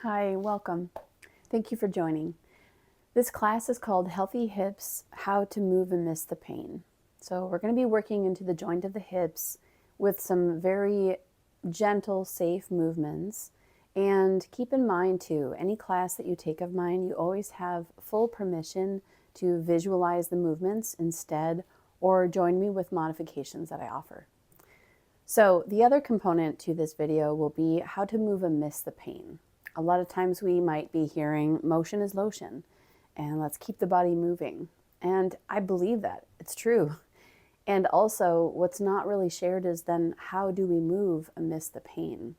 Hi, welcome. Thank you for joining. This class is called Healthy Hips, How to Move Amidst the Pain. So we're going to be working into the joint of the hips with some very gentle, safe movements. And keep in mind too, any class that you take of mine, you always have full permission to visualize the movements instead or join me with modifications that I offer. So the other component to this video will be how to move amidst the pain. A lot of times we might be hearing motion is lotion and let's keep the body moving. And I believe that it's true. And also what's not really shared is then how do we move amidst the pain?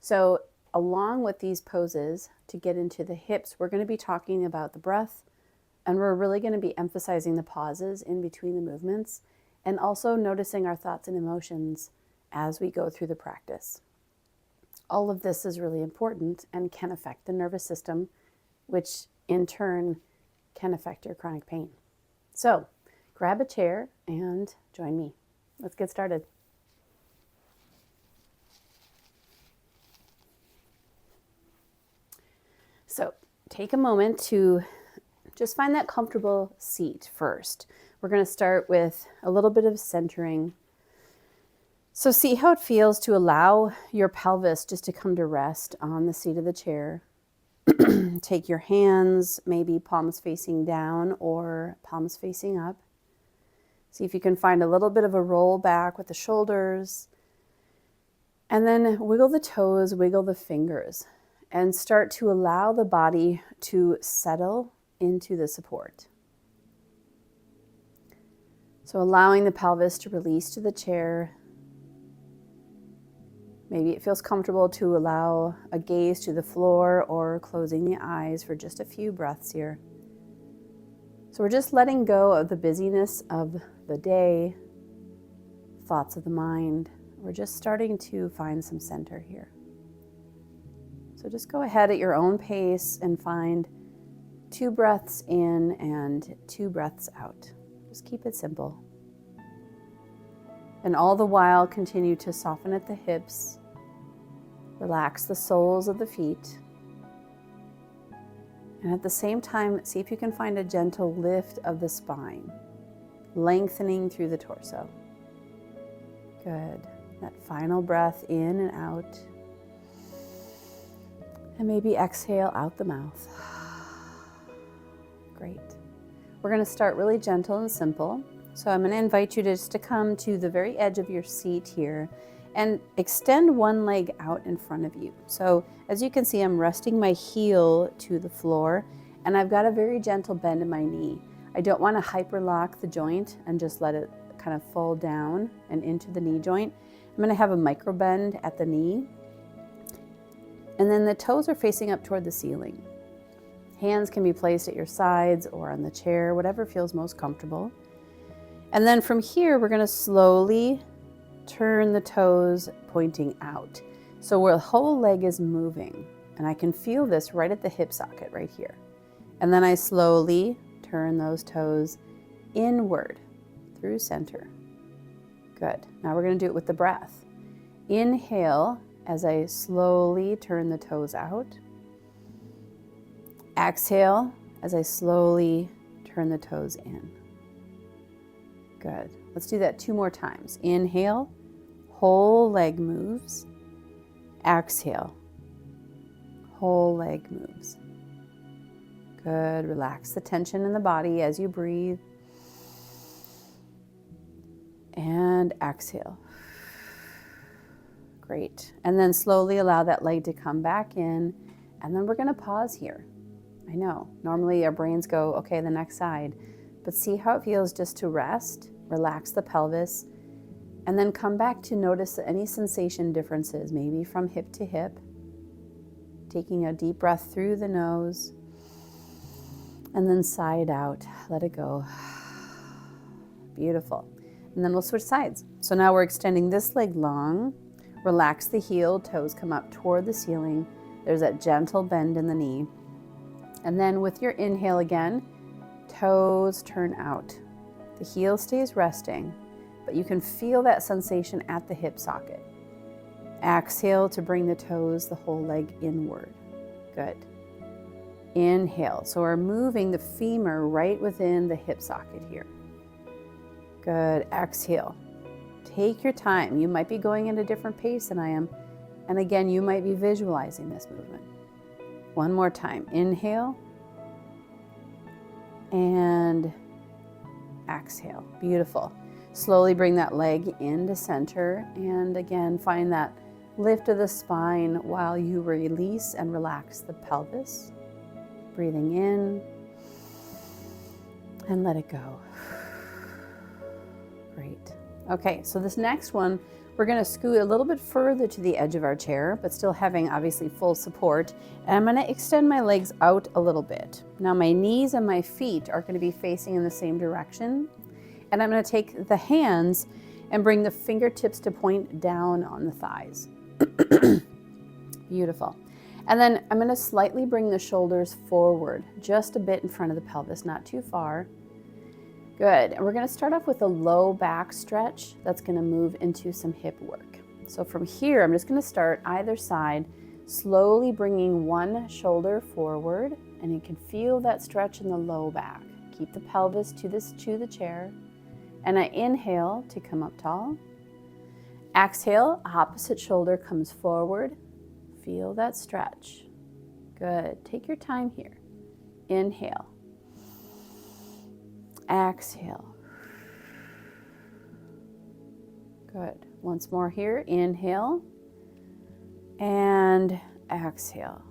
So along with these poses to get into the hips, we're going to be talking about the breath, and we're really going to be emphasizing the pauses in between the movements and also noticing our thoughts and emotions as we go through the practice. All of this is really important and can affect the nervous system, which in turn can affect your chronic pain. So grab a chair and join me. Let's get started. So take a moment to just find that comfortable seat first. We're going to start with a little bit of centering. So see how it feels to allow your pelvis just to come to rest on the seat of the chair. Take your hands, maybe palms facing down or palms facing up. See if you can find a little bit of a roll back with the shoulders. And then wiggle the toes, wiggle the fingers, and start to allow the body to settle into the support. So allowing the pelvis to release to the chair. Maybe it feels comfortable to allow a gaze to the floor or closing the eyes for just a few breaths here. So we're just letting go of the busyness of the day, thoughts of the mind. We're just starting to find some center here. So just go ahead at your own pace and find 2 breaths in and 2 breaths out. Just keep it simple. And all the while, continue to soften at the hips, relax the soles of the feet, and at the same time, see if you can find a gentle lift of the spine, lengthening through the torso. Good. That final breath in and out, and maybe exhale out the mouth. Great. We're going to start really gentle and simple. So I'm going to invite you just to come to the very edge of your seat here and extend one leg out in front of you. So as you can see, I'm resting my heel to the floor and I've got a very gentle bend in my knee. I don't want to hyperlock the joint and just let it kind of fall down and into the knee joint. I'm going to have a micro bend at the knee. And then the toes are facing up toward the ceiling. Hands can be placed at your sides or on the chair, whatever feels most comfortable. And then from here, we're going to slowly turn the toes pointing out. So where the whole leg is moving, and I can feel this right at the hip socket right here. And then I slowly turn those toes inward through center. Good. Now we're going to do it with the breath. Inhale as I slowly turn the toes out. Exhale as I slowly turn the toes in. Good. Let's do that 2 more times. Inhale, whole leg moves. Exhale, whole leg moves. Good. Relax the tension in the body as you breathe. And exhale. Great. And then slowly allow that leg to come back in. And then we're going to pause here. I know, normally our brains go, okay, the next side. But see how it feels just to rest, relax the pelvis, and then come back to notice any sensation differences, maybe from hip to hip. Taking a deep breath through the nose, and then sigh it out, let it go. Beautiful. And then we'll switch sides. So now we're extending this leg long, relax the heel, toes come up toward the ceiling. There's that gentle bend in the knee. And then with your inhale again, toes turn out. The heel stays resting, but you can feel that sensation at the hip socket. Exhale to bring the toes, the whole leg inward. Good. Inhale. So we're moving the femur right within the hip socket here. Good. Exhale. Take your time. You might be going at a different pace than I am. And again, you might be visualizing this movement. One more time. Inhale. And exhale. Beautiful. Slowly bring that leg into center. And again, find that lift of the spine while you release and relax the pelvis. Breathing in and let it go. Great. Okay, so this next one, we're going to scoot a little bit further to the edge of our chair, but still having obviously full support. And I'm going to extend my legs out a little bit. Now my knees and my feet are going to be facing in the same direction. And I'm going to take the hands and bring the fingertips to point down on the thighs. Beautiful. And then I'm going to slightly bring the shoulders forward, just a bit in front of the pelvis, not too far. Good. And we're going to start off with a low back stretch that's going to move into some hip work. So from here, I'm just going to start either side, slowly bringing one shoulder forward, and you can feel that stretch in the low back. Keep the pelvis to the chair. And I inhale to come up tall. Exhale, opposite shoulder comes forward. Feel that stretch. Good. Take your time here. Inhale. Exhale. Good. Once more here. Inhale. And exhale.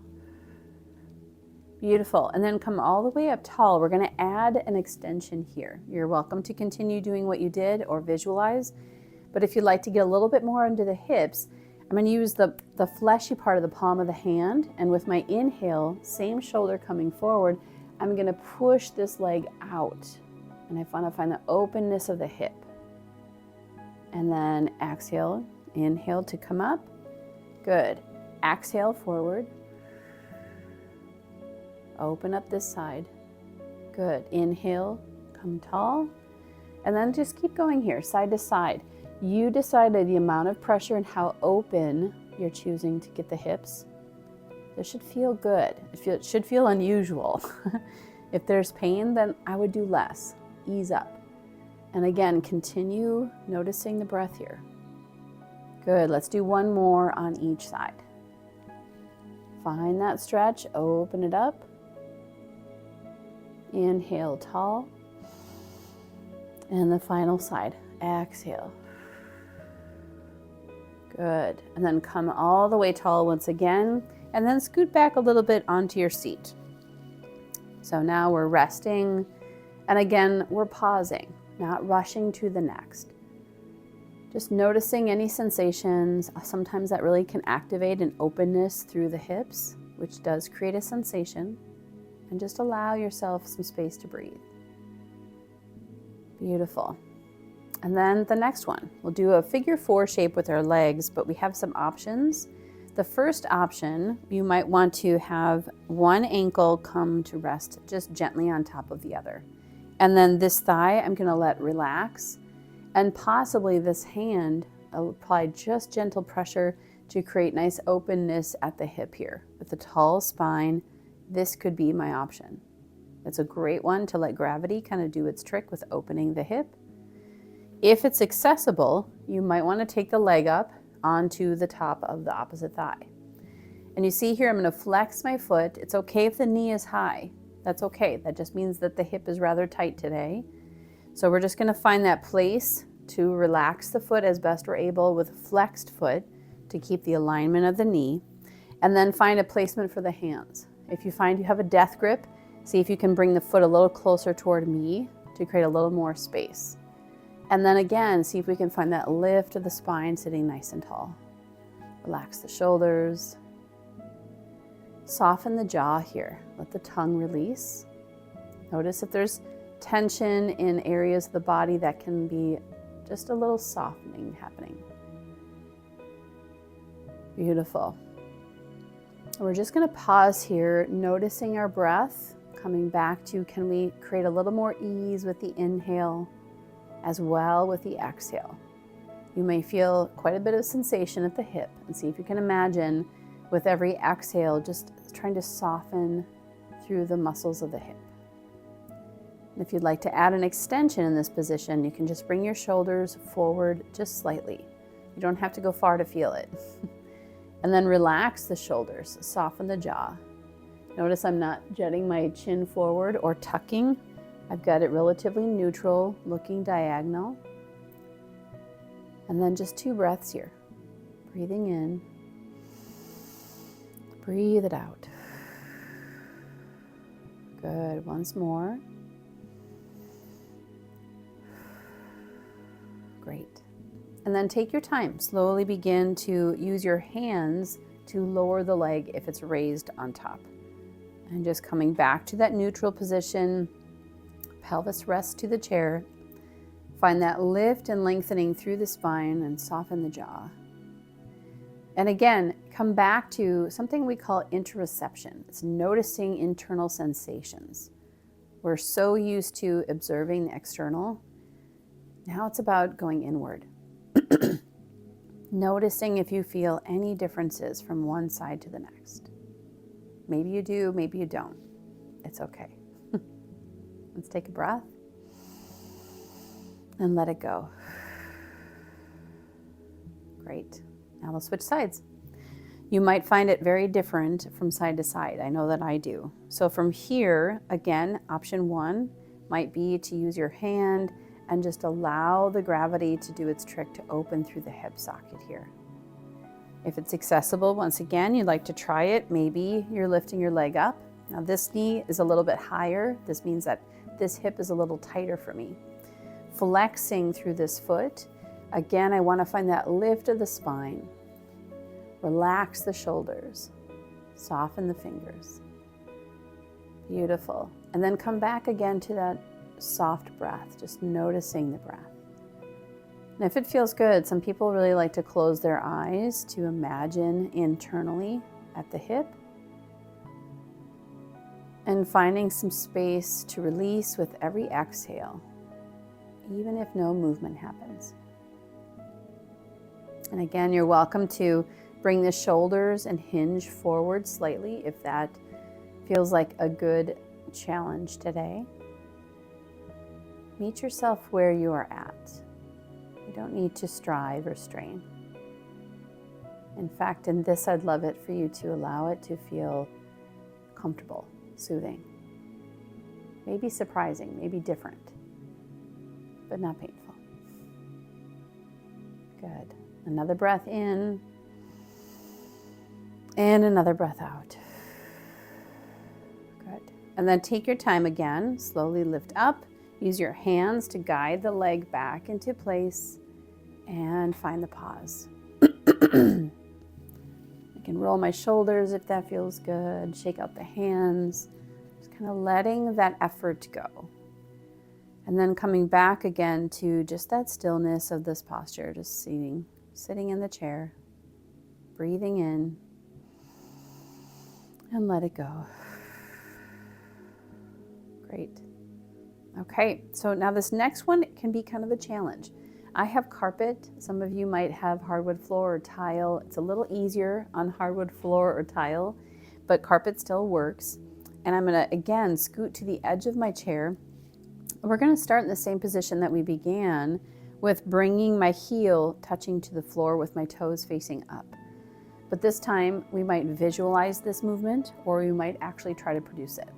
Beautiful. And then come all the way up tall. We're going to add an extension here. You're welcome to continue doing what you did or visualize. But if you'd like to get a little bit more into the hips, I'm going to use the fleshy part of the palm of the hand, and with my inhale, same shoulder coming forward, I'm going to push this leg out, and I want to find the openness of the hip. And then exhale, inhale to come up. Good. Exhale forward. Open up this side. Good. Inhale, come tall, and then just keep going here, side to side. You decided the amount of pressure and how open you're choosing to get the hips. This should feel good. It should feel unusual. If there's pain, then I would do less. Ease up. And again, continue noticing the breath here. Good. Let's do one more on each side. Find that stretch. Open it up. Inhale tall. And the final side. Exhale. Good. And then come all the way tall once again, and then scoot back a little bit onto your seat. So now we're resting, and again, we're pausing, not rushing to the next. Just noticing any sensations. Sometimes that really can activate an openness through the hips, which does create a sensation, and just allow yourself some space to breathe. Beautiful. And then the next one, we'll do a figure 4 shape with our legs, but we have some options. The first option, you might want to have one ankle come to rest just gently on top of the other. And then this thigh, I'm going to let relax. And possibly this hand, I'll apply just gentle pressure to create nice openness at the hip here. With a tall spine, this could be my option. It's a great one to let gravity kind of do its trick with opening the hip. If it's accessible, you might want to take the leg up onto the top of the opposite thigh. And you see here, I'm going to flex my foot. It's okay if the knee is high. That's okay. That just means that the hip is rather tight today. So we're just going to find that place to relax the foot as best we're able with a flexed foot to keep the alignment of the knee. And then find a placement for the hands. If you find you have a death grip, see if you can bring the foot a little closer toward me to create a little more space. And then again, see if we can find that lift of the spine sitting nice and tall. Relax the shoulders. Soften the jaw here. Let the tongue release. Notice if there's tension in areas of the body that can be just a little softening happening. Beautiful. We're just going to pause here, noticing our breath, coming back to, can we create a little more ease with the inhale as well with the exhale. You may feel quite a bit of sensation at the hip, and see if you can imagine with every exhale just trying to soften through the muscles of the hip. And if you'd like to add an extension in this position, you can just bring your shoulders forward just slightly. You don't have to go far to feel it. And then relax the shoulders, soften the jaw. Notice I'm not jetting my chin forward or tucking. I've got it relatively neutral, looking diagonal. And then just 2 breaths here. Breathing in, breathe it out. Good, once more. Great. And then take your time. Slowly begin to use your hands to lower the leg if it's raised on top. And just coming back to that neutral position, pelvis rests to the chair. Find that lift and lengthening through the spine and soften the jaw. And again, come back to something we call interoception. It's noticing internal sensations. We're so used to observing the external. Now it's about going inward. Noticing if you feel any differences from one side to the next. Maybe you do, maybe you don't. It's okay. Let's take a breath and let it go. Great. Now we'll switch sides. You might find it very different from side to side. I know that I do. So from here, again, option 1 might be to use your hand and just allow the gravity to do its trick to open through the hip socket here. If it's accessible, once again, you'd like to try it, maybe you're lifting your leg up. Now this knee is a little bit higher. This means that this hip is a little tighter for me. Flexing through this foot. Again, I want to find that lift of the spine. Relax the shoulders. Soften the fingers. Beautiful. And then come back again to that soft breath, just noticing the breath. And if it feels good, some people really like to close their eyes to imagine internally at the hip and finding some space to release with every exhale, even if no movement happens. And again, you're welcome to bring the shoulders and hinge forward slightly if that feels like a good challenge today. Meet yourself where you are at. You don't need to strive or strain. In fact, in this, I'd love it for you to allow it to feel comfortable, soothing, maybe surprising, maybe different, but not painful. Good. Another breath in and another breath out. Good. And then take your time again, slowly lift up. Use your hands to guide the leg back into place and find the pause. I can roll my shoulders if that feels good, shake out the hands, just kind of letting that effort go. And then coming back again to just that stillness of this posture, just sitting in the chair, breathing in and let it go. Great. Okay, so now this next one can be kind of a challenge. I have carpet. Some of you might have hardwood floor or tile. It's a little easier on hardwood floor or tile, but carpet still works. And I'm gonna, again, scoot to the edge of my chair. We're gonna start in the same position that we began with bringing my heel touching to the floor with my toes facing up. But this time we might visualize this movement or we might actually try to produce it.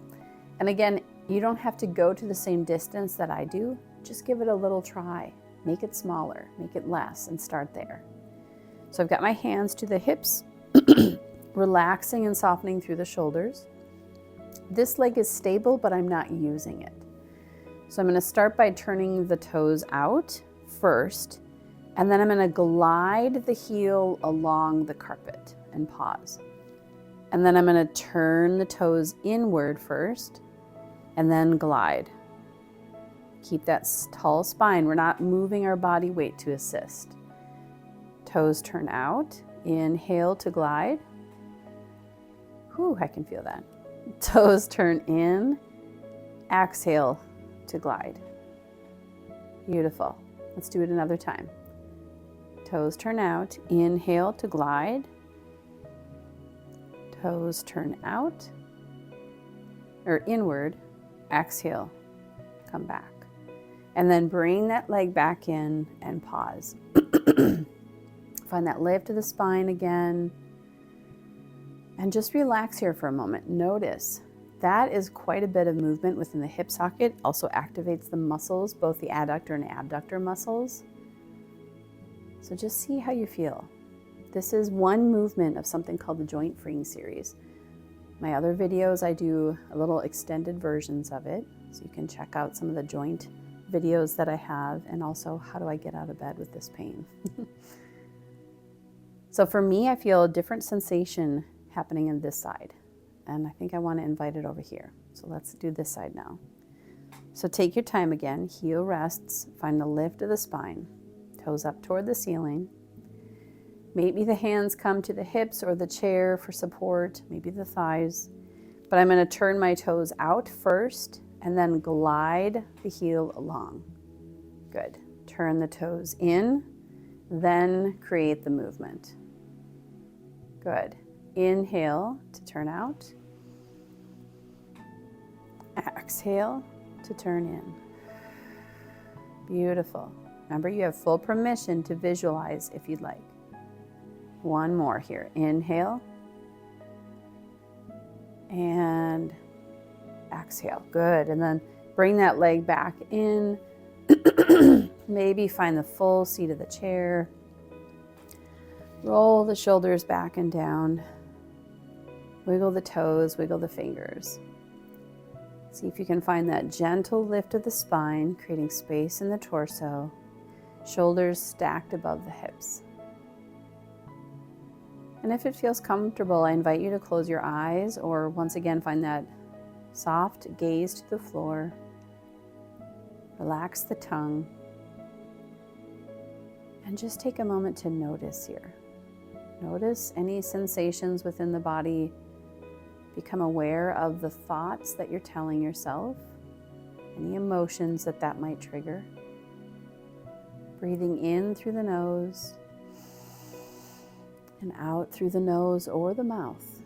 And again, you don't have to go to the same distance that I do. Just give it a little try. Make it smaller, make it less, and start there. So I've got my hands to the hips, relaxing and softening through the shoulders. This leg is stable, but I'm not using it. So I'm going to start by turning the toes out first, and then I'm going to glide the heel along the carpet and pause. And then I'm going to turn the toes inward first, and then glide. Keep that tall spine. We're not moving our body weight to assist. Toes turn out. Inhale to glide. Whew, I can feel that. Toes turn in. Exhale to glide. Beautiful. Let's do it another time. Toes turn out. Inhale to glide. Toes turn out or inward. Exhale, come back. And then bring that leg back in and pause. Find that lift of the spine again. And just relax here for a moment. Notice that is quite a bit of movement within the hip socket. Also activates the muscles, both the adductor and abductor muscles. So just see how you feel. This is one movement of something called the joint freeing series. My other videos, I do a little extended versions of it. So you can check out some of the joint videos that I have, and also how do I get out of bed with this pain. So for me, I feel a different sensation happening in this side. And I think I want to invite it over here. So let's do this side now. So take your time again. Heel rests. Find the lift of the spine. Toes up toward the ceiling. Maybe the hands come to the hips or the chair for support. Maybe the thighs. But I'm going to turn my toes out first and then glide the heel along. Good. Turn the toes in, then create the movement. Good. Inhale to turn out. Exhale to turn in. Beautiful. Remember, you have full permission to visualize if you'd like. One more here. Inhale. And exhale. Good. And then bring that leg back in. Maybe find the full seat of the chair. Roll the shoulders back and down. Wiggle the toes, wiggle the fingers. See if you can find that gentle lift of the spine, creating space in the torso. Shoulders stacked above the hips. And if it feels comfortable, I invite you to close your eyes, or once again find that soft gaze to the floor. Relax the tongue. And just take a moment to notice here. Notice any sensations within the body. Become aware of the thoughts that you're telling yourself, any emotions that might trigger. Breathing in through the nose and out through the nose or the mouth.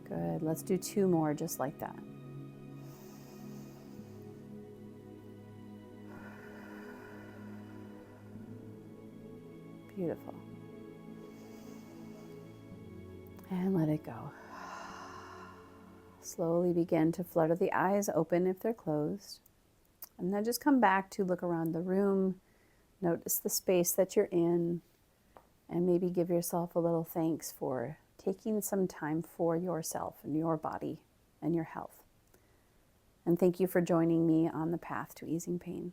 Good. Let's do 2 more just like that. Beautiful. And let it go. Slowly begin to flutter the eyes open if they're closed. And then just come back to look around the room. Notice the space that you're in. And maybe give yourself a little thanks for taking some time for yourself and your body and your health. And thank you for joining me on the path to easing pain.